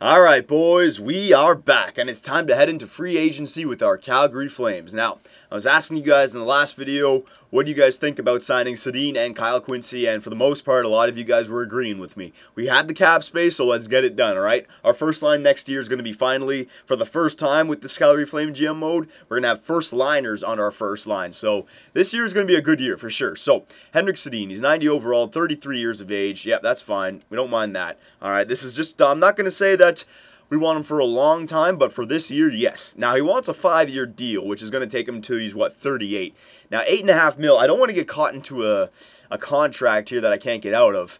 Alright boys, we are back and it's time to head into free agency with our Calgary Flames. Now, I was asking you guys in the last video, what do you guys think about signing Sedin and Kyle Quincy, and for the most part, a lot of you guys were agreeing with me. We had the cap space, so let's get it done, alright? Our first line next year is going to be finally, for the first time with this Calgary Flame GM mode, we're going to have first liners on our first line. So, this year is going to be a good year for sure. So, Henrik Sedin, he's 90 overall, 33 years of age. Yep, that's fine. We don't mind that. Alright, this is just, I'm not going to say that we want him for a long time, but for this year, yes. Now, he wants a 5-year deal, which is going to take him to, he's what, 38. Now, $8.5 million, I don't want to get caught into a contract here that I can't get out of.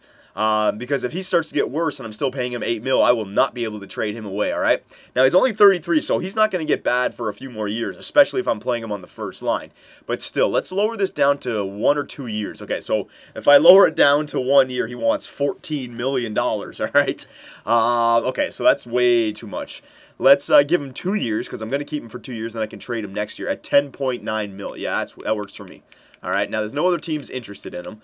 Because if he starts to get worse and I'm still paying him $8 million, I will not be able to trade him away, alright? Now, he's only 33, so he's not going to get bad for a few more years, especially if I'm playing him on the first line. But still, let's lower this down to 1 or 2 years. Okay, so if I lower it down to 1 year, he wants $14 million, alright? Okay, so that's way too much. Let's give him 2 years, because I'm going to keep him for 2 years, and then I can trade him next year at $10.9 million. Yeah, that works for me. Alright, now there's no other teams interested in him.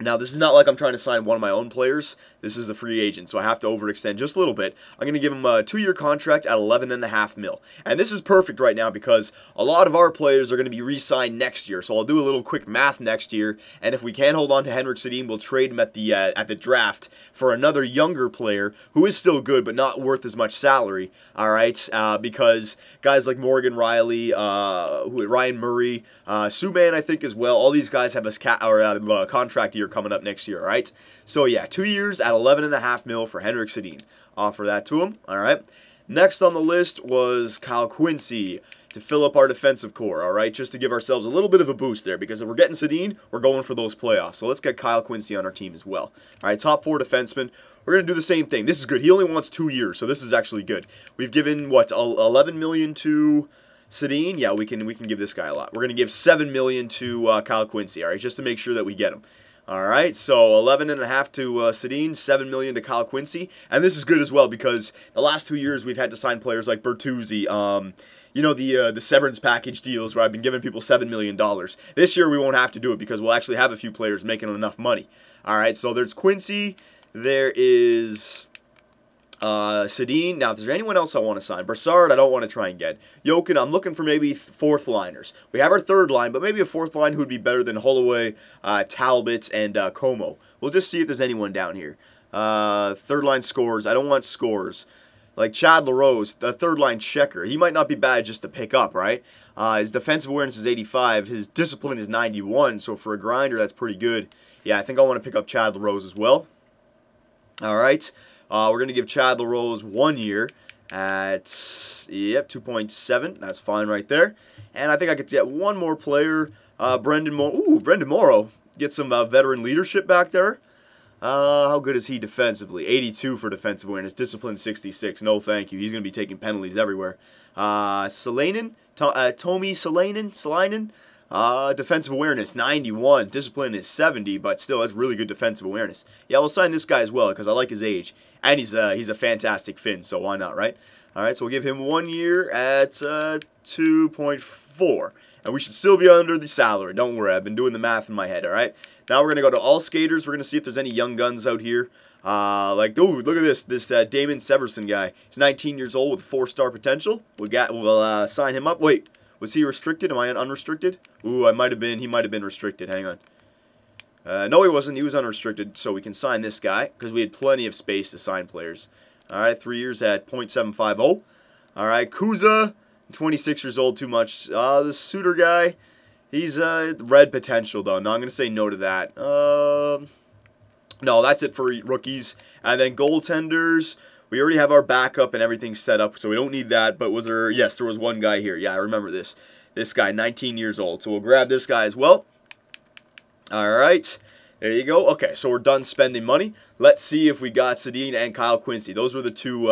Now, this is not like I'm trying to sign one of my own players. This is a free agent, so I have to overextend just a little bit. I'm going to give him a 2-year contract at $11.5 million. And this is perfect right now because a lot of our players are going to be re-signed next year. So I'll do a little quick math next year, and if we can't hold on to Henrik Sedin, we'll trade him at the draft for another younger player who is still good but not worth as much salary. All right, because guys like Morgan Riley, Ryan Murray, Subban, I think as well. All these guys have a contract year coming up next year, all right? So, yeah, 2 years at $11.5 million for Henrik Sedin. Offer that to him, all right? Next on the list was Kyle Quincy to fill up our defensive core, all right? Just to give ourselves a little bit of a boost there, because if we're getting Sedin, we're going for those playoffs. So let's get Kyle Quincy on our team as well. All right, top 4 defensemen. We're going to do the same thing. This is good. He only wants 2 years, so this is actually good. We've given, what, $11 million to Sedin? Yeah, we can give this guy a lot. We're going to give $7 million to Kyle Quincy, all right, just to make sure that we get him. All right, so $11.5 million to Sedin, $7 million to Kyle Quincy, and this is good as well because the last 2 years we've had to sign players like Bertuzzi, you know, the severance package deals where I've been giving people $7 million. This year we won't have to do it because we'll actually have a few players making enough money. All right, so there's Quincy, there is Sedin. Now, if there's anyone else I want to sign, Brassard, I don't want to try and get. Jokin, I'm looking for maybe 4th liners. We have our 3rd line, but maybe a 4th line who would be better than Holloway, Talbot, and Como. We'll just see if there's anyone down here. 3rd line scores. I don't want scores. Like Chad LaRose, the 3rd line checker. He might not be bad just to pick up, right? His defensive awareness is 85. His discipline is 91, so for a grinder, that's pretty good. Yeah, I think I want to pick up Chad LaRose as well. All right. We're going to give Chad LaRose 1 year at, yep, 2.7. That's fine right there. And I think I could get one more player, Brendan Morrow. Ooh, Brendan Morrow. Get some veteran leadership back there. How good is he defensively? 82 for defensive awareness. Discipline 66. No, thank you. He's going to be taking penalties everywhere. Salainen? Tomi Salainen? Defensive awareness, 91. Discipline is 70, but still, that's really good defensive awareness. Yeah, we'll sign this guy as well, because I like his age. And he's a fantastic Finn, so why not, right? All right, so we'll give him 1 year at 2.4. And we should still be under the salary. Don't worry, I've been doing the math in my head, all right? Now we're going to go to all skaters. We're going to see if there's any young guns out here. Like, ooh, look at this Damon Severson guy. He's 19 years old with 4-star potential. We'll sign him up. Wait. Was he restricted? Am I unrestricted? Ooh, he might have been restricted. Hang on. No, he wasn't. He was unrestricted, so we can sign this guy because we had plenty of space to sign players. All right, 3 years at .750. All right, Kuza, 26 years old, too much. The Suter guy, he's red potential, though. No, I'm going to say no to that. No, that's it for rookies. And then goaltenders. We already have our backup and everything set up, so we don't need that. But was there? Yes, there was one guy here. Yeah, I remember this. This guy, 19 years old. So we'll grab this guy as well. All right. There you go. Okay, so we're done spending money. Let's see if we got Sedin and Kyle Quincy. Those were the two,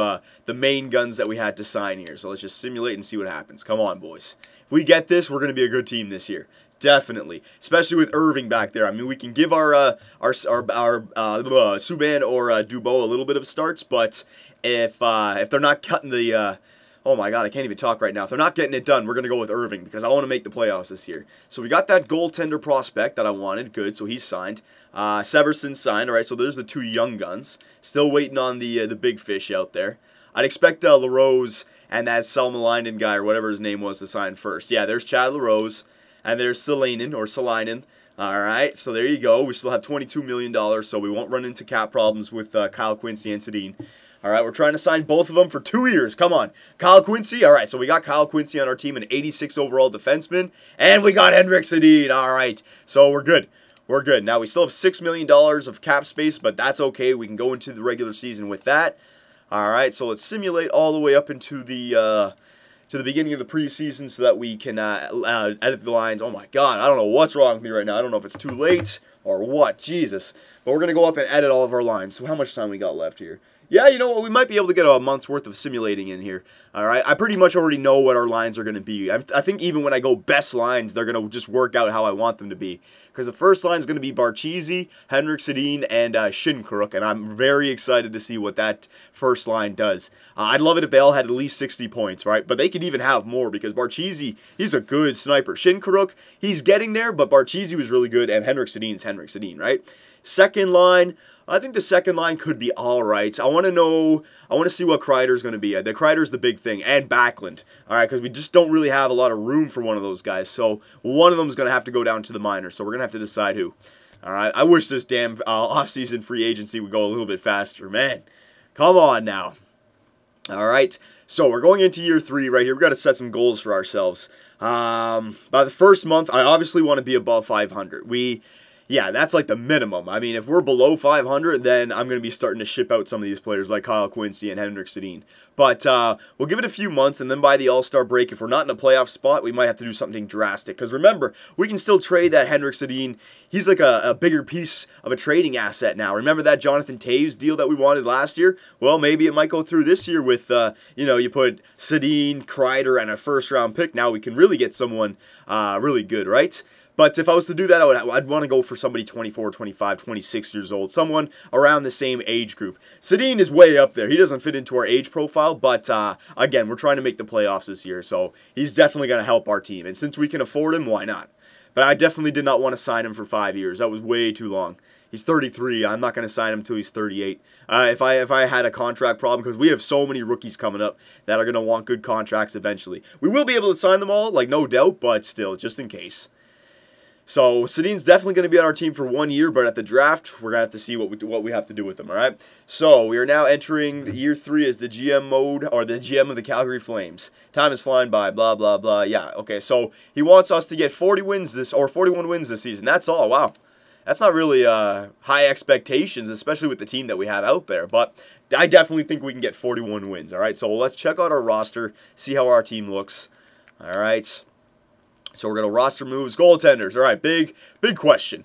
the main guns that we had to sign here. So let's just simulate and see what happens. Come on, boys. If we get this, we're going to be a good team this year. Definitely, especially with Irving back there. I mean, we can give our Subban or Dubo a little bit of starts, but if they're not cutting the Oh my god, I can't even talk right now. If they're not getting it done, we're going to go with Irving because I want to make the playoffs this year. So we got that goaltender prospect that I wanted. Good, so he's signed. Severson signed. All right, so there's the two young guns. Still waiting on the big fish out there. I'd expect LaRose and that Salmelainen guy or whatever his name was to sign first. Yeah, there's Chad LaRose and there's Salinen. All right, so there you go. We still have $22 million, so we won't run into cap problems with Kyle Quincy and Sedin. All right, we're trying to sign both of them for 2 years. Come on. Kyle Quincy. All right, so we got Kyle Quincy on our team, an 86 overall defenseman. And we got Henrik Sedin. All right, so we're good. We're good. Now, we still have $6 million of cap space, but that's okay. We can go into the regular season with that. All right, so let's simulate all the way up into the beginning of the preseason so that we can edit the lines. Oh, my God. I don't know what's wrong with me right now. I don't know if it's too late or what. Jesus. But we're going to go up and edit all of our lines. So how much time we got left here? Yeah, you know what? We might be able to get a month's worth of simulating in here. All right, I pretty much already know what our lines are going to be. I think even when I go best lines, they're going to just work out how I want them to be. Because the first line is going to be Barchese, Henrik Sedin, and Shinkaruk, and I'm very excited to see what that first line does. I'd love it if they all had at least 60 points, right? But they could even have more because Barchese, he's a good sniper. Shinkaruk, he's getting there, but Barchese was really good, and Henrik Sedin's Henrik Sedin, right? Second line, I think the second line could be all right. I want to see what Kreider's going to be. The Kreider's the big thing, and Backlund, all right, because we just don't really have a lot of room for one of those guys. So one of them is going to have to go down to the minors, so we're going to have to decide who. All right, I wish this damn offseason free agency would go a little bit faster. Man, come on now. All right, so we're going into year 3 right here. We've got to set some goals for ourselves. By the first month, I obviously want to be above 500. Yeah, that's like the minimum. I mean, if we're below 500, then I'm going to be starting to ship out some of these players like Kyle Quincy and Henrik Sedin. But we'll give it a few months, and then by the All-Star break, if we're not in a playoff spot, we might have to do something drastic. Because remember, we can still trade that Henrik Sedin. He's like a bigger piece of a trading asset now. Remember that Jonathan Toews deal that we wanted last year? Well, maybe it might go through this year with, you put Sedin, Kreider, and a first-round pick. Now we can really get someone really good, right? But if I was to do that, I'd want to go for somebody 24, 25, 26 years old. Someone around the same age group. Sedin is way up there. He doesn't fit into our age profile. But, again, we're trying to make the playoffs this year. So he's definitely going to help our team. And since we can afford him, why not? But I definitely did not want to sign him for 5 years. That was way too long. He's 33. I'm not going to sign him until he's 38. If I had a contract problem, because we have so many rookies coming up that are going to want good contracts eventually. We will be able to sign them all, like no doubt, but still, just in case. So Sedin's definitely going to be on our team for 1 year, but at the draft, we're going to have to see what we have to do with him, all right? So we are now entering year 3 as the GM mode, or the GM of the Calgary Flames. Time is flying by, blah, blah, blah. Yeah, okay, so he wants us to get 41 wins this season. That's all, wow. That's not really high expectations, especially with the team that we have out there, but I definitely think we can get 41 wins, all right? So let's check out our roster, see how our team looks, all right? So we're going to roster moves, goaltenders. All right, big question.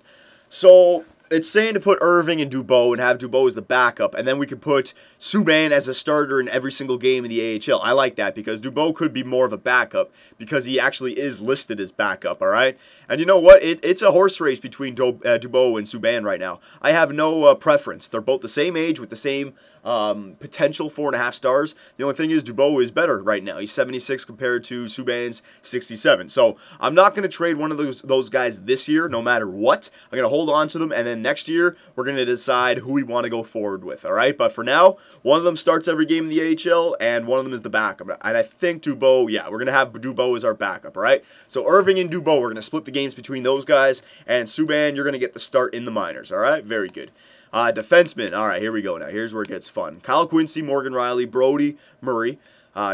So it's saying to put Irving and Dubois and have Dubois as the backup, and then we could put Subban as a starter in every single game in the AHL. I like that because Dubois could be more of a backup because he actually is listed as backup, all right? And you know what? It's a horse race between Dubois and Subban right now. I have no preference. They're both the same age with the same potential 4.5 stars. The only thing is Dubois is better right now. He's 76 compared to Subban's 67. So I'm not going to trade one of those guys this year no matter what. I'm going to hold on to them, and then next year we're going to decide who we want to go forward with, all right? But for now, one of them starts every game in the AHL, and one of them is the backup. And I think Dubois, yeah, we're going to have Dubois as our backup, all right? So Irving and Dubois, we're going to split the games between those guys, and Subban, you're going to get the start in the minors, all right? Very good. Defenseman. All right, here we go now. Here's where it gets fun. Kyle Quincy, Morgan Riley, Brody, Murray,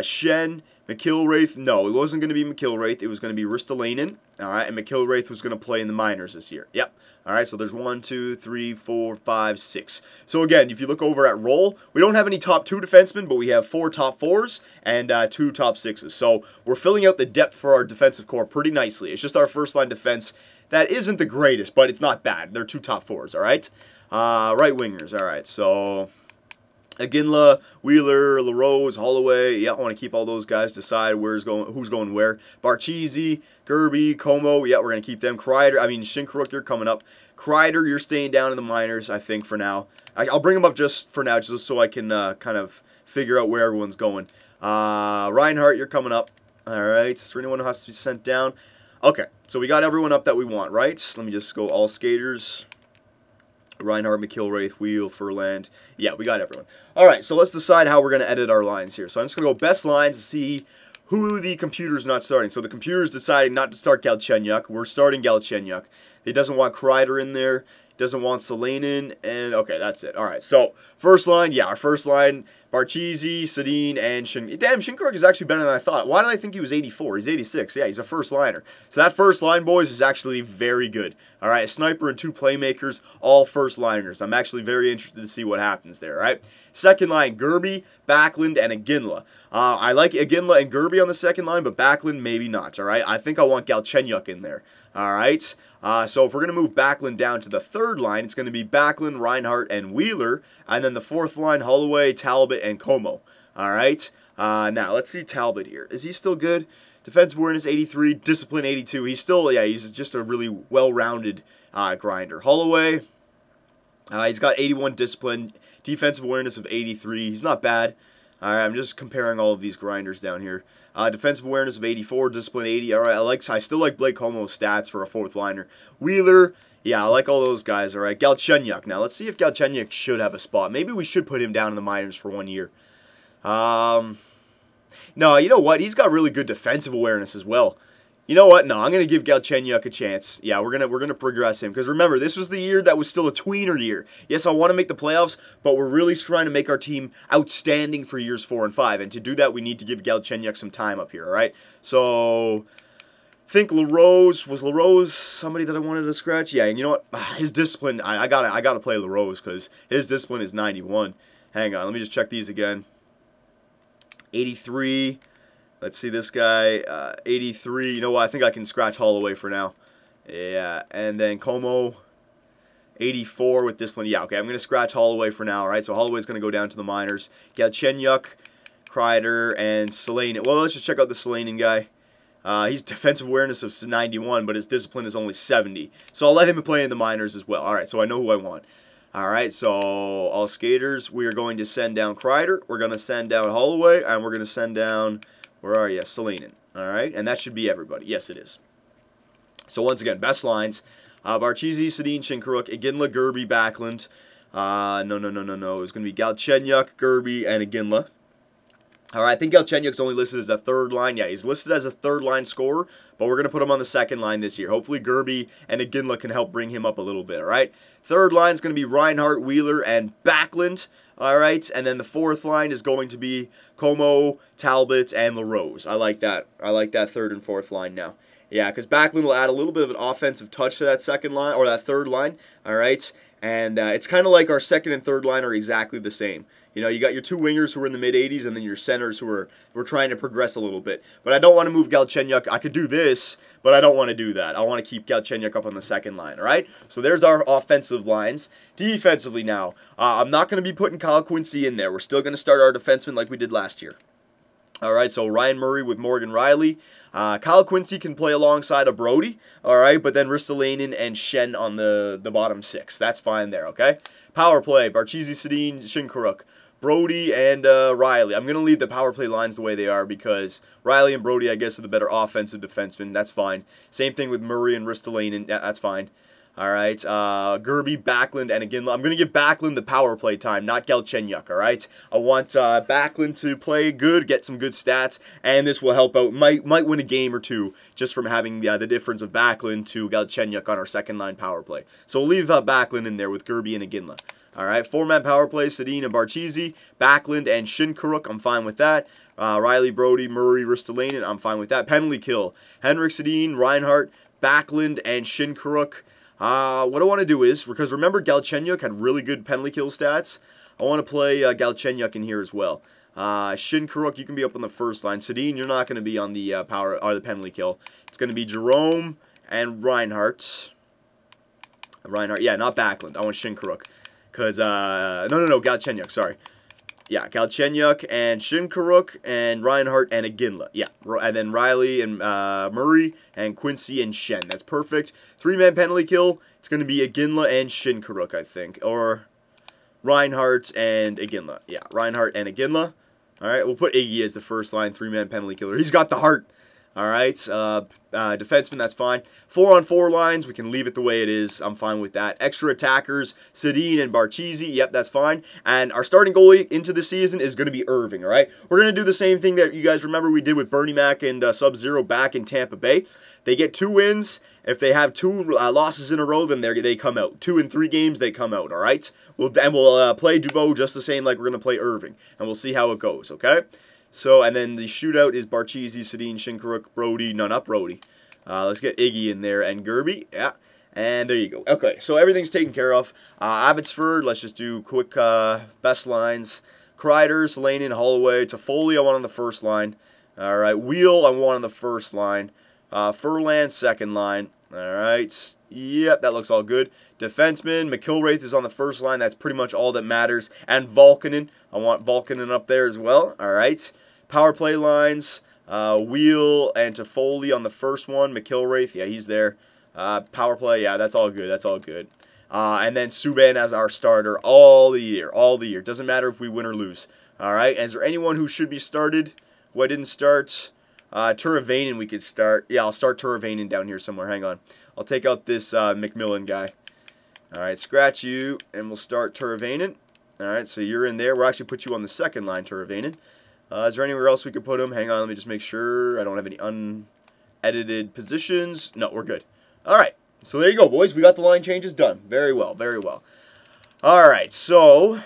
Shen, McIlwraith. No, it wasn't going to be McIlwraith. It was going to be Ristolainen. All right, and McIlwraith was going to play in the minors this year. Yep. All right, so there's 1, 2, 3, 4, 5, 6. So again, if you look over at roll, we don't have any top 2 defensemen, but we have 4 top 4s and 2 top 6s. So we're filling out the depth for our defensive core pretty nicely. It's just our first line defense that isn't the greatest, but it's not bad. They're 2 top 4s, all right? Right wingers, all right, so Aginla, Wheeler, LaRose, Holloway, yeah, I want to keep all those guys, decide who's going where. Barchese, Gerby, Como, yeah, we're going to keep them. Shinkaruk, you're coming up. Kreider, you're staying down in the minors, I think, for now. I'll bring them up just for now, just so I can kind of figure out where everyone's going. Reinhardt, you're coming up. All right. Is there anyone who has to be sent down? Okay. So we got everyone up that we want, right? Let me just go all skaters. Reinhardt, McIlwraith, Wheel, Furland. Yeah, we got everyone. All right, so let's decide how we're going to edit our lines here. So I'm just going to go best lines to see who the computer's not starting. So the computer's deciding not to start Galchenyuk. We're starting Galchenyuk. He doesn't want Kreider in there. Doesn't want Salanin. And, okay, that's it. All right, so first line, yeah, our first line, Barchese, Sedin, and Shin. Damn, Shinkaruk is actually better than I thought. Why did I think he was 84? He's 86. Yeah, he's a first liner. So that first line, boys, is actually very good. All right, a sniper and 2 playmakers, all first liners. I'm actually very interested to see what happens there, all right? Second line, Gerby, Backlund, and Iginla. I like Iginla and Gerby on the second line, but Backlund, maybe not, all right? I think I want Galchenyuk in there, all right? So if we're going to move Backlund down to the third line, it's going to be Backlund, Reinhardt, and Wheeler. And then the fourth line, Holloway, Talbot, and Como. All right. Now, let's see Talbot here. Is he still good? Defensive awareness, 83. Discipline, 82. He's still, yeah, he's just a really well-rounded grinder. Holloway, he's got 81 discipline. Defensive awareness of 83. He's not bad. All right, I'm just comparing all of these grinders down here. Defensive awareness of 84, discipline 80. All right, I still like Blake Como's stats for a fourth liner. Wheeler, yeah, I like all those guys. All right, Galchenyuk. Now let's see if Galchenyuk should have a spot. Maybe we should put him down in the minors for 1 year. No, you know what? He's got really good defensive awareness as well. You know what? No, I'm going to give Galchenyuk a chance. Yeah, we're gonna progress him. Because remember, this was the year that was still a tweener year. Yes, I want to make the playoffs, but we're really trying to make our team outstanding for years 4 and 5. And to do that, we need to give Galchenyuk some time up here, all right? So, I think LaRose, was LaRose somebody that I wanted to scratch? Yeah, and you know what? His discipline, I gotta play LaRose because his discipline is 91. Hang on, let me just check these again. 83. Let's see this guy, 83. You know what? I think I can scratch Holloway for now. Yeah, and then Como, 84 with discipline. Yeah, okay, I'm going to scratch Holloway for now, all right? So Holloway's going to go down to the minors. Galchenyuk, Kreider, and Salanin. Well, let's just check out the Salanin guy. He's defensive awareness of 91, but his discipline is only 70. So I'll let him play in the minors as well. All right, so I know who I want. All right, so all skaters, we are going to send down Kreider. We're going to send down Holloway, and we're going to send down... Where are you? Salanin. All right, and that should be everybody. Yes, it is. So once again, best lines. Barchese, Sedin, Shinkaruk, Iginla, Gerby, Backlund. No. It's going to be Galchenyuk, Gerby, and Iginla. All right, I think Galchenyuk's only listed as a third line. Yeah, he's listed as a third line scorer, but we're going to put him on the second line this year. Hopefully Gerby and Iginla can help bring him up a little bit, all right? Third line is going to be Reinhardt, Wheeler, and Backlund. All right, and then the fourth line is going to be Como, Talbot, and LaRose. I like that. I like that third and fourth line now. Yeah, because Backlund will add a little bit of an offensive touch to that second line, or that third line, all right? And it's kind of like our second and third line are exactly the same. You know, you got your 2 wingers who are in the mid-80s, and then your centers who are trying to progress a little bit. But I don't want to move Galchenyuk. I could do this, but I don't want to do that. I want to keep Galchenyuk up on the second line, all right? So there's our offensive lines. Defensively now, I'm not going to be putting Kyle Quincy in there. We're still going to start our defenseman like we did last year. All right, so Ryan Murray with Morgan Riley. Kyle Quincy can play alongside of Brody, all right, but then Ristolainen and Shen on the bottom 6. That's fine there, okay? Power play, Barchese, Sedin, Shinkaruk, Brody, and Riley. I'm going to leave the power play lines the way they are because Riley and Brody, I guess, are the better offensive defensemen. That's fine. Same thing with Murray and Ristolainen. That's fine. All right, Gerby, Backlund, and again, I'm going to give Backlund the power play time, not Galchenyuk, all right? I want Backlund to play good, get some good stats, and this will help out. Might win a game or two just from having the difference of Backlund to Galchenyuk on our second-line power play. So we'll leave Backlund in there with Gerby and Iginla. All right, 4-man power play, Sedin and Barchese, Backlund and Shinkaruk, I'm fine with that. Riley, Brody, Murray, Ristolainen, I'm fine with that. Penalty kill, Henrik, Sedin, Reinhardt, Backlund, and Shinkaruk. What I want to do is, because remember Galchenyuk had really good penalty kill stats, I want to play Galchenyuk in here as well. Shinkaruk, you can be up on the first line. Sedin, you're not going to be on the power or the penalty kill. It's going to be Jerome and Reinhardt. Yeah, not Backlund. I want Shinkaruk. Because, no, Galchenyuk, sorry. Yeah, Galchenyuk and Shinkaruk and Reinhardt and Iginla. Yeah, and then Riley and Murray and Quincy and Shen. That's perfect. 3-man penalty kill. It's going to be Iginla and Shinkaruk, I think. Or Reinhardt and Iginla. Yeah, Reinhardt and Iginla. All right, we'll put Iggy as the first line, 3-man penalty killer. He's got the heart. All right, defenseman, that's fine. 4-on-4 lines, we can leave it the way it is. I'm fine with that. Extra attackers, Sedin and Barchisi, yep, that's fine. And our starting goalie into the season is going to be Irving, all right? We're going to do the same thing that you guys remember we did with Bernie Mac and Sub-Zero back in Tampa Bay. They get 2 wins. If they have 2 losses in a row, then they come out. 2 in 3 games, they come out, all right? We'll play Dubois just the same like we're going to play Irving, and we'll see how it goes, okay? So, and then the shootout is Barchisi, Sedin, Shinkaruk, Brody. No, not Brody. Let's get Iggy in there and Gerby. Yeah, and there you go. Okay, so everything's taken care of. Abbotsford, let's just do quick best lines. Kreider, Salanin, Holloway, Toffoli, I want on the first line. All right, Wheel, I want on the first line. Furlan, second line. All right. Yep, that looks all good. Defenseman, McIlwraith is on the first line. That's pretty much all that matters. And Volkanen. I want Volkanen up there as well. All right. Power play lines. Wheel and Toffoli on the first one. McIlwraith, yeah, he's there. Power play, yeah, that's all good. That's all good. And then Subban as our starter all the year. All the year. Doesn't matter if we win or lose. All right. And is there anyone who should be started who I didn't start? Turavainen we could start. Yeah, I'll start Turavainen down here somewhere. Hang on. I'll take out this McMillan guy. All right, scratch you, and we'll start Turavainen. All right, so you're in there. We'll actually put you on the second line, Turavainen. Is there anywhere else we could put him? Hang on, let me just make sure I don't have any unedited positions. No, we're good. All right, so there you go, boys. We got the line changes done. Very well, very well. All right, so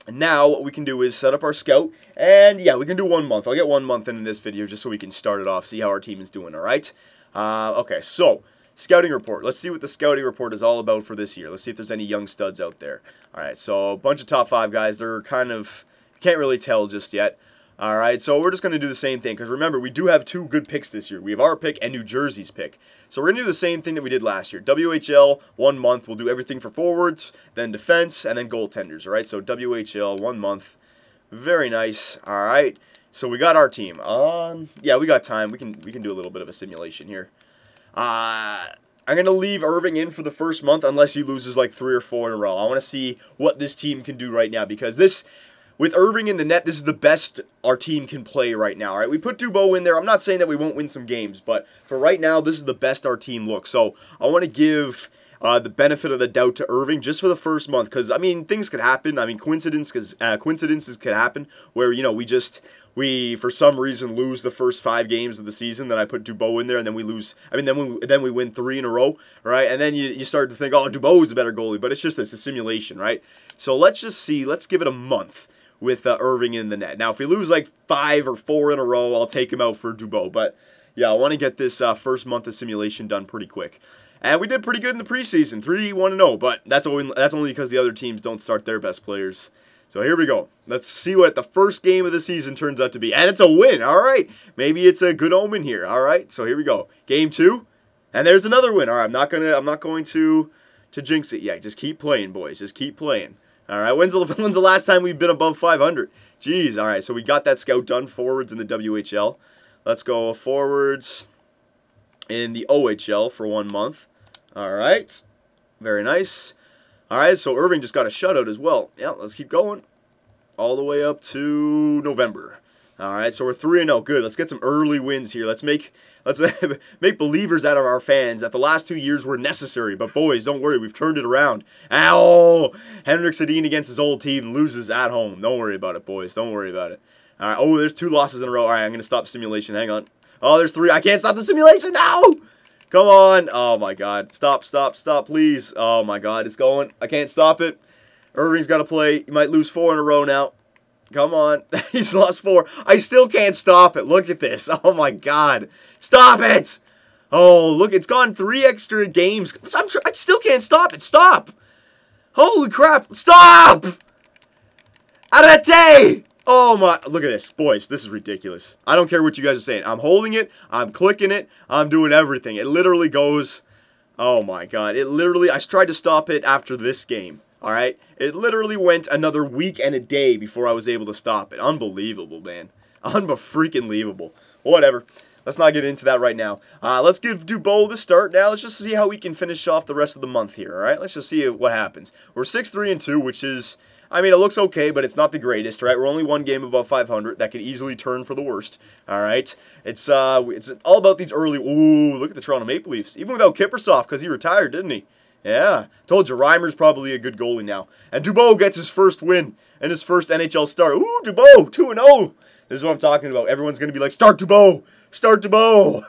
now what we can do is set up our scout, and yeah, we can do 1 month. I'll get 1 month into this video just so we can start it off, see how our team is doing, all right? Okay, so scouting report. Let's see what the scouting report is all about for this year. Let's see if there's any young studs out there. All right, so a bunch of top 5 guys. They're kind of, can't really tell just yet. All right, so we're just going to do the same thing because remember, we do have 2 good picks this year. We have our pick and New Jersey's pick. So we're going to do the same thing that we did last year. WHL, 1 month. We'll do everything for forwards, then defense, and then goaltenders. All right, so WHL, 1 month. Very nice. All right, so we got our team. Yeah, we got time. We can do a little bit of a simulation here. I'm going to leave Irving in for the first month unless he loses like 3 or 4 in a row. I want to see what this team can do right now because this, with Irving in the net, this is the best our team can play right now. All right, we put Dubois in there. I'm not saying that we won't win some games, but for right now, this is the best our team looks. So I want to give the benefit of the doubt to Irving just for the first month because, I mean, things could happen. I mean, coincidences could happen where, you know, we for some reason lose the first 5 games of the season. Then I put Dubois in there, and then we lose. I mean, then we win 3 in a row, right? And then you start to think, oh, Dubois is a better goalie, but it's just it's a simulation, right? So let's just see. Let's give it a month with Irving in the net. Now, if we lose like 5 or 4 in a row, I'll take him out for Dubois. But yeah, I want to get this first month of simulation done pretty quick. And we did pretty good in the preseason, 3-1-0, but that's only because the other teams don't start their best players. So here we go. Let's see what the first game of the season turns out to be. And it's a win. All right. Maybe it's a good omen here. All right. So here we go. Game 2. And there's another win. All right. I'm not going to jinx it yet. Just keep playing, boys. Just keep playing. All right. When's the last time we've been above 500? Jeez. All right. So we got that scout done. Forwards in the WHL. Let's go forwards in the OHL for 1 month. All right. Very nice. All right, so Irving just got a shutout as well. Yeah, let's keep going all the way up to November. All right, so we're 3-0. Good. Let's get some early wins here. Let's make believers out of our fans that the last 2 years were necessary. But boys, don't worry, we've turned it around. Ow! Henrik Sedin against his old team loses at home. Don't worry about it, boys. Don't worry about it. All right. Oh, there's 2 losses in a row. All right, I'm gonna stop simulation. Hang on. Oh, there's 3. I can't stop the simulation now. Come on. Oh, my God. Stop, stop, stop, please. Oh, my God. It's going. I can't stop it. Irving's got to play. He might lose 4 in a row now. Come on. He's lost 4. I still can't stop it. Look at this. Oh, my God. Stop it. Oh, look. It's gone 3 extra games. I still can't stop it. Stop. Holy crap. Stop. Arrête. Oh my, look at this. Boys, this is ridiculous. I don't care what you guys are saying. I'm holding it. I'm clicking it. I'm doing everything. It literally goes, oh my God. It literally, I tried to stop it after this game. All right. It literally went another week and a day before I was able to stop it. Unbelievable, man. Unfreaking-leavable. Whatever. Let's not get into that right now. Let's give Dubois the start now. Let's just see how we can finish off the rest of the month here. All right. Let's just see what happens. We're 6-3-2, which is I mean, it looks okay, but it's not the greatest, right? We're only one game above 500. That could easily turn for the worst, all right? It's all about these early... Ooh, look at the Toronto Maple Leafs. Even without Kiprusoff, because he retired, didn't he? Yeah. Told you, Reimer's probably a good goalie now. And Dubois gets his first win and his first NHL start. Ooh, Dubois, 2-0. This is what I'm talking about. Everyone's going to be like, start Dubois. Start Dubois.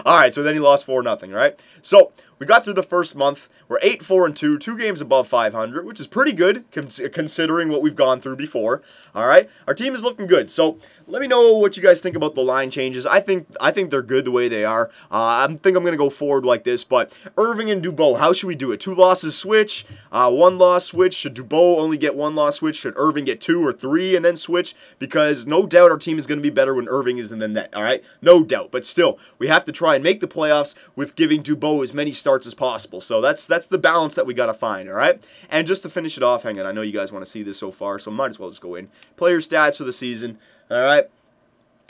All right, so then he lost 4-0, right? So we got through the first month. We're 8-4-2, 2 games above 500, which is pretty good considering what we've gone through before. All right, our team is looking good. So let me know what you guys think about the line changes. I think they're good the way they are. I think I'm going to go forward like this, but Irving and Dubois, how should we do it? 2 losses switch, 1 loss switch. Should Dubois only get 1 loss switch? Should Irving get 2 or 3 and then switch? Because no doubt our team is going to be better when Irving is in the net, all right? No doubt, but still, we have to try and make the playoffs with giving Dubois as many starts as possible. So that's the balance that we got to find, all right? And just to finish it off, hang on, I know you guys want to see this so far, so might as well just go in. Player stats for the season, all right?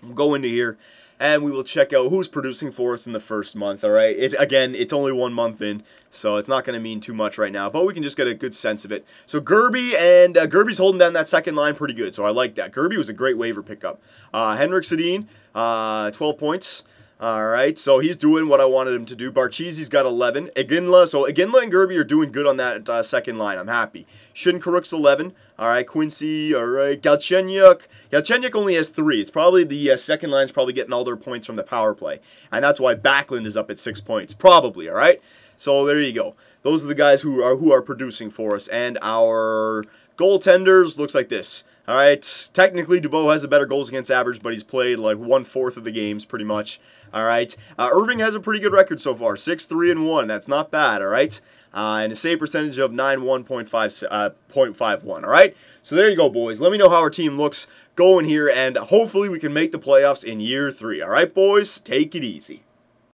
We'll go into here, and we will check out who's producing for us in the first month, all right? Again, it's only 1 month in, so it's not going to mean too much right now, but we can just get a good sense of it. So Gerby, and Gerby's holding down that second line pretty good, so I like that. Gerby was a great waiver pickup. Henrik Sedin, 12 points. All right, so he's doing what I wanted him to do. Barcheesi's got 11. So Iginla and Gerby are doing good on that second line. I'm happy. Shinkaruk's 11. All right, Quincy. All right, Galchenyuk. Galchenyuk only has 3. It's probably the second line's probably getting all their points from the power play, and that's why Backlund is up at 6 points. Probably. All right. So there you go. Those are the guys who are producing for us, and our goaltenders looks like this. All right, technically Dubois has a better goals against average, but he's played like 1/4 of the games pretty much. All right, Irving has a pretty good record so far, 6-3-1. That's not bad. All right, and a save percentage of 91.51. All right, so there you go, boys. Let me know how our team looks going here, and hopefully we can make the playoffs in year 3. All right, boys, take it easy.